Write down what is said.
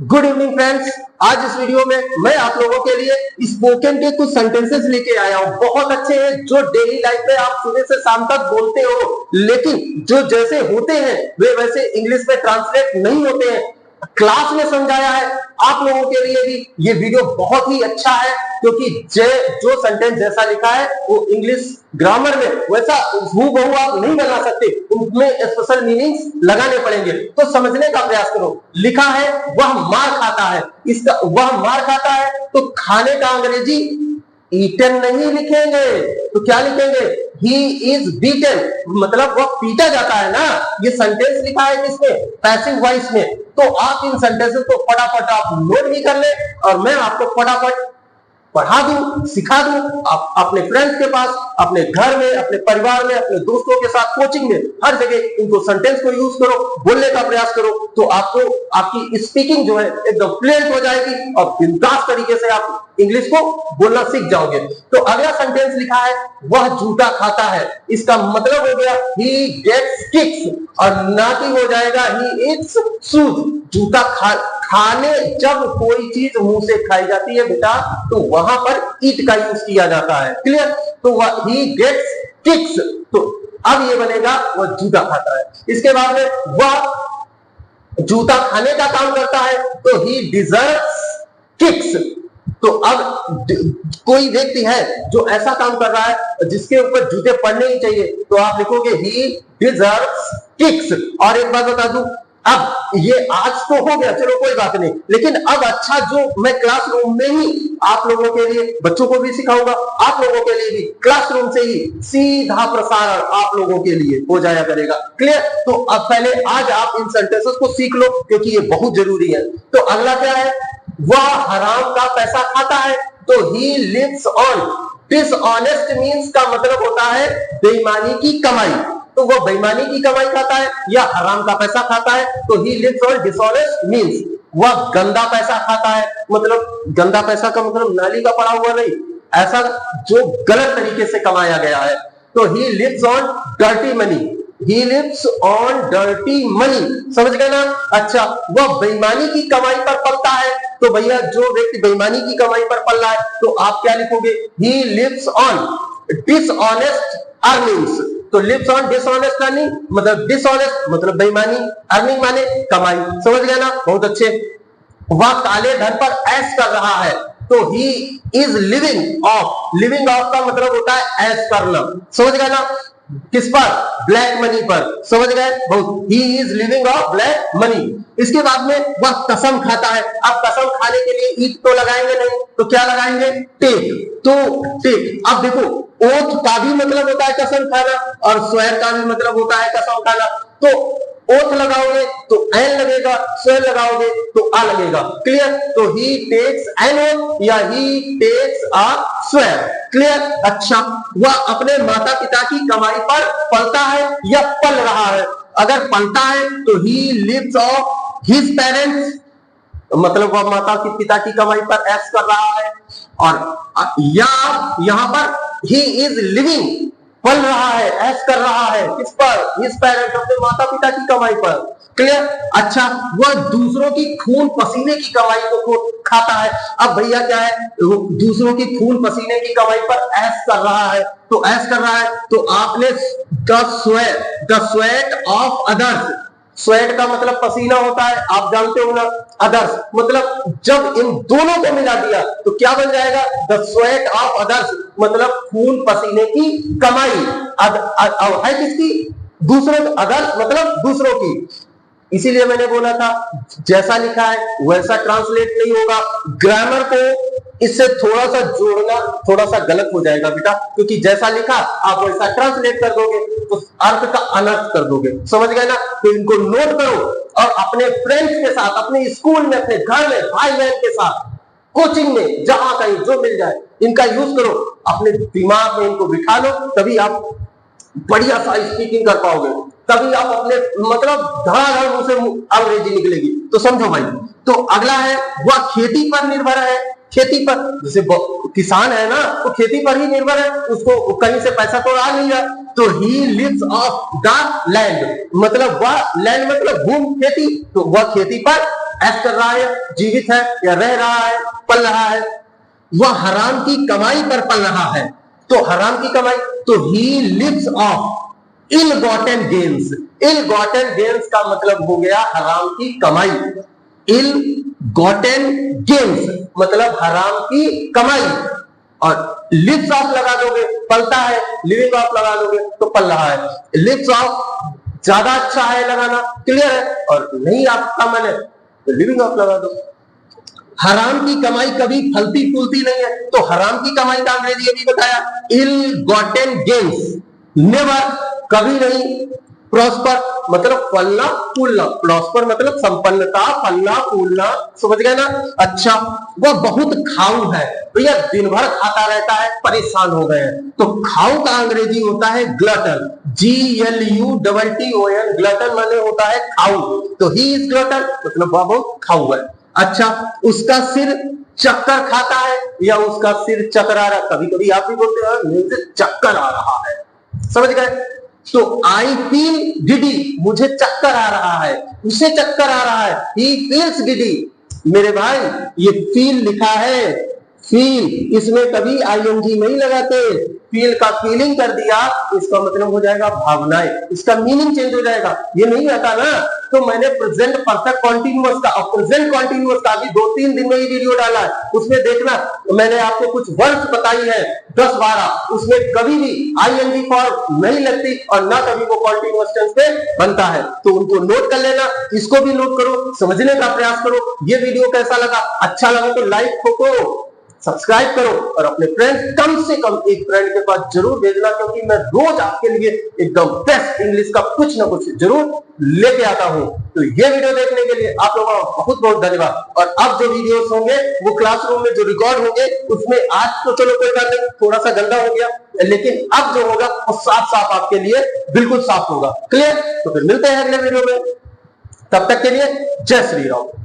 Good evening friends. आज इस video में मैं आप लोगों के लिए स्पोकन के कुछ सेंटेंसेस लेके आया हूं। बहुत अच्छे हैं, जो डेली लाइफ में आप सुबह से शाम तक बोलते हो, लेकिन जो जैसे होते हैं वे वैसे इंग्लिश में ट्रांसलेट नहीं होते हैं। क्लास में समझाया है आप लोगों के लिए भी ये वीडियो बहुत ही अच्छा है, क्योंकि जो सेंटेंस जैसा लिखा है वो इंग्लिश ग्रामर में वैसा हूबहू आप नहीं बना सकते, उनमें स्पेशल मीनिंग्स लगाने पड़ेंगे। तो समझने का प्रयास करो। लिखा है वह मार खाता है, इसका वह मार खाता है तो खाने का अंग्रेजी ईटन नहीं लिखेंगे, तो क्या लिखेंगे? ही इज बीटन, मतलब वह पीटा जाता है ना। ये सेंटेंस लिखा है किसमें? पैसिव वॉइस में। तो आप इन सेंटेंसेस को फटाफट आप नोट भी कर ले और मैं आपको फटाफट पढ़ा दूं, सिखा दूं। आप अपने फ्रेंड्स के पास, अपने घर में, अपने परिवार में, अपने दोस्तों के साथ, कोचिंग में, हर जगह इनको सेंटेंस को यूज करो, बोलने का प्रयास करो, तो आपको आपकी स्पीकिंग जो है एकदम फ्लुएंट हो जाएगी और बिंदास तरीके से आप इंग्लिश को बोलना सीख जाओगे। तो अगला सेंटेंस लिखा है वह जूता खाता है, इसका मतलब हो गया ही गेट्स किक्स, और ना कि हो जाएगा ही ईट्स शूज। जूता खाने, जब कोई चीज मुंह से खाई जाती है बेटा, तो वहां पर ईट का यूज किया जाता है। क्लियर? तो वह ही गेट्स किक्स, तो अब ये बनेगा वह जूता खाता है। इसके बाद में वह जूता खाने का काम करता है तो ही डिजर्व्स किक्स। तो अब कोई व्यक्ति है जो ऐसा काम कर रहा है जिसके ऊपर जूते पड़ने ही चाहिए, तो आप लिखोगे ही डिजर्व्स किक्स। और एक बात बता दूं, अब ये आज तो हो गया, चलो कोई बात नहीं, लेकिन अब अच्छा जो मैं क्लासरूम में ही आप लोगों के लिए, बच्चों को भी सिखाऊंगा, आप लोगों के लिए भी क्लासरूम से ही सीधा प्रसारण आप लोगों के लिए हो जाया करेगा। क्लियर? तो अब पहले आज आप इन सेंटेंसेस को सीख लो, क्योंकि ये बहुत जरूरी है। तो अगला क्या है? वह हराम का पैसा खाता है तो he lives on dishonest means का मतलब होता है बेईमानी की कमाई। तो वो बेईमानी की कमाई खाता है या हराम का पैसा खाता है, तो he lives on dishonest means वह गंदा पैसा खाता है। मतलब गंदा पैसा का मतलब नाली का पड़ा हुआ नहीं, ऐसा जो गलत तरीके से कमाया गया है। तो he lives on dirty money, he lives on dirty money. समझ गए ना? अच्छा, वह बेईमानी की कमाई पर पलता है, तो भैया जो व्यक्ति बेईमानी की कमाई पर पल रहा है, तो आप क्या लिखोगे? He lives on dishonest earnings. तो लिव्स ऑन डिसऑनेस्ट अर्निंग मतलब डिसऑनेस्ट मतलब बेईमानी, अर्निंग माने कमाई। समझ गए ना? बहुत अच्छे। वह काले धन पर ऐश कर रहा है, तो he is living of, living of का मतलब होता है ऐश करना। समझ गए ना? किस पर? ब्लैक मनी पर। समझ गए? बहुत। He is living of black money. इसके बाद में वह कसम खाता है। अब कसम खाने के लिए ईट तो लगाएंगे नहीं, तो क्या लगाएंगे? टेक। तो टेक, अब देखो, ओथ का भी मतलब होता है कसम खाना और स्वेर का भी मतलब होता है कसम खाना। तो ओथ लगाओगे तो एन लगेगा, स्वेर लगाओगे तो आ लगेगा। क्लियर? तो ही टेक्स एन ओथ या ही टेक्स अ स्वेर। क्लियर? अच्छा, वह अपने माता पिता की कमाई पर पलता है या पल रहा है। अगर पलता है तो he lives off his parents, मतलब वह माता की पिता की कमाई पर ऐश कर रहा है। और या यहां पर ही इज लिविंग, पल रहा है, ऐश कर रहा है, किस पर? हिज पेरेंट्स, अपने माता पिता की कमाई पर। क्लियर? अच्छा, वह दूसरों की खून पसीने की कमाई को खाता है। अब भैया क्या है? दूसरों की खून पसीने की कमाई पर ऐश कर रहा है, तो ऐश कर रहा है तो आपने the sweat of others, sweat का मतलब पसीना होता है, आप जानते हो ना। अदर्स मतलब जब इन दोनों को मिला दिया तो क्या बन जाएगा? द स्वेट ऑफ अदर्स मतलब खून पसीने की कमाई। है किसकी? दूसरों। अदर्स मतलब दूसरों की। इसीलिए मैंने बोला था जैसा लिखा है वैसा ट्रांसलेट नहीं होगा। ग्रामर को इससे थोड़ा सा जोड़ना थोड़ा सा गलत हो जाएगा बेटा, क्योंकि जैसा लिखा आप वैसा ट्रांसलेट कर दोगे तो अर्थ का अनर्थ कर दोगे। समझ गए ना? तो इनको नोट करो और अपने फ्रेंड्स के साथ, अपने स्कूल में, अपने घर में, भाई बहन के साथ, कोचिंग में, जहां कहीं जो मिल जाए इनका यूज करो। अपने दिमाग में इनको बिठा लो, तभी आप बढ़िया सा स्पीकिंग कर पाओगे, तभी आप अपने मतलब धड़ाधड़ मुंह से अंग्रेजी निकलेगी। तो समझो भाई। तो अगला है वह खेती पर निर्भर है। खेती पर, जैसे किसान है ना, तो खेती पर ही निर्भर है, उसको कहीं से पैसा तो आ नहीं रहा। तो he lives off the land मतलब वह, लैंड मतलब भूमि, खेती, तो वह खेती पर ऐश कर रहा है, जीवित है या रह रहा है, पल रहा है, वह हराम की कमाई पर पल रहा है। तो हराम की कमाई, तो he lives off ill gotten gains. Ill gotten gains का मतलब हो गया हराम की कमाई। इल गॉटन गेन्स मतलब हराम की कमाई, और लिव्स ऑफ लगा दोगे, पलता है, लिविंग ऑफ लगा दोगे तो पल रहा है। लिव्स ऑफ ज्यादा अच्छा है लगाना, क्लियर है, और नहीं आपका मन है तो लिविंग ऑफ लगा दो। हराम की कमाई कभी फलती फूलती नहीं है, तो हराम की कमाई का अंग्रेजी ये भी बताया, इल गॉटन गेन्स नेवर, कभी नहीं, प्रॉस्पर मतलब फलना फूलना, प्रॉस्पर मतलब संपन्नता, फलना फूलना, समझ गए ना। अच्छा, वह बहुत खाऊ है, भैया दिन भर खाता रहता है, परेशान हो गए हैं, तो खाऊ का अंग्रेजी होता है ग्लटन, GLUTTON, ग्लटन माने होता है खाऊ, तो ही इज ग्लटन मतलब वह बहुत खाऊ है। अच्छा, उसका सिर चक्कर खाता है या उसका सिर चकरा रहा, कभी कभी आप भी बोलते हो मुझे चक्कर आ रहा है, समझ गए। तो आई फील गिडी, मुझे चक्कर आ रहा है, उसे चक्कर आ रहा है, ही फील्स गिडी। मेरे भाई ये फील लिखा है, फील, इसमें कभी आईएनजी नहीं लगाते, फील का फीलिंग कर दिया, इसका मतलब हो जाएगा भावनाएं, इसका मीनिंग चेंज हो जाएगा। ये नहीं आता ना, तो मैंने प्रेजेंट परफेक्ट कॉन्टिन्यूअस का और प्रेजेंट कॉन्टिन्यूअस का भी 2-3 दिन में ही वीडियो डाला है, उसमें देखना मैंने आपको कुछ वर्ड्स बताई है 10-12, उसमें कभी भी आईएनजी फॉर्म नहीं लगती और ना कभी वो कॉन्टिन्यूअस टेंस पे बनता है, तो उनको नोट कर लेना, इसको भी नोट करो, समझने का प्रयास करो। ये वीडियो कैसा लगा, अच्छा लगा तो लाइक ठोको, सब्सक्राइब करो, और अपने फ्रेंड, कम से कम एक फ्रेंड के पास जरूर भेजना, क्योंकि मैं रोज आपके लिए एकदम बेस्ट इंग्लिश का कुछ ना कुछ जरूर लेके आता हूं। तो ये वीडियो देखने के लिए आप लोगों का बहुत बहुत धन्यवाद। और अब जो वीडियोस होंगे वो क्लासरूम में जो रिकॉर्ड होंगे उसमें आज तो चलो कोई बात नहीं, थोड़ा सा गंदा हो गया, लेकिन अब जो होगा वो साफ साफ आपके लिए बिल्कुल साफ होगा, क्लियर। तो फिर मिलते हैं अगले वीडियो में, तब तक के लिए जय श्री राम।